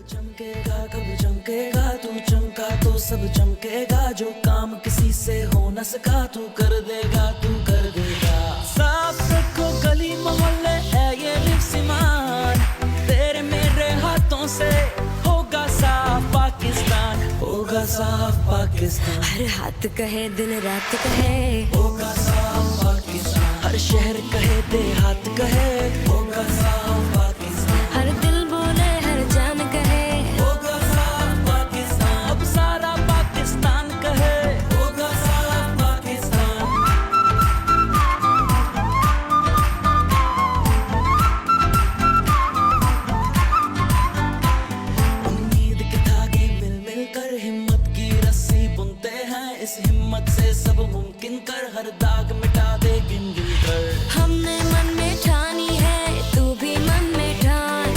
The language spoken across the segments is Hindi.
चमकेगा कब चमकेगा तू, चमका तो सब चमकेगा। जो काम किसी से हो न सका तू कर देगा, तू कर देगा। साफ रखो गली मोहल्ले है ये लिफ्सिमान, तेरे मेरे हाथों से होगा साफ पाकिस्तान, होगा साफ पाकिस्तान। हर हाथ कहे दिन रात कहे होगा साफ पाकिस्तान, हर शहर कहे देहात कहे होगा साफ पाकिस्तान। हर दिल बोले हर जान कहे होगा साफ पाकिस्तान, अब सारा पाकिस्तान कहे होगा साफ पाकिस्तान। उम्मीद के धागे मिल मिल कर हिम्मत की रस्सी बुनते हैं, इस हिम्मत से सब मुमकिन कर, हर दाग मिटा दे गिन गिन कर। हमने मन में ठानी है तू भी मन में ठान,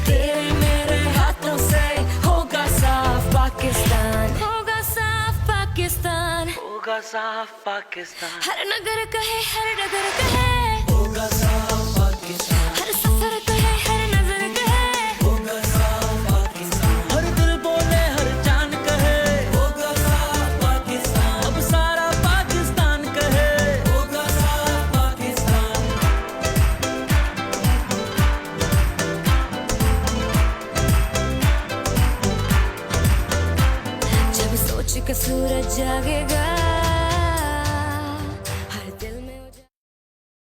तेरे मेरे हाथों से होगा साफ पाकिस्तान, होगा साफ पाकिस्तान। होगा साफ पाकिस्तान, हर नगर कहे हर डगर कहे होगा साफ पाकिस्तान, हर सफर कहे हर नजर कहे होगा साफ पाकिस्तान। हर दिल बोले हर जान कहे होगा साफ पाकिस्तान, अब सारा पाकिस्तान कहे होगा साफ पाकिस्तान। जब सोच का सूरज जागेगा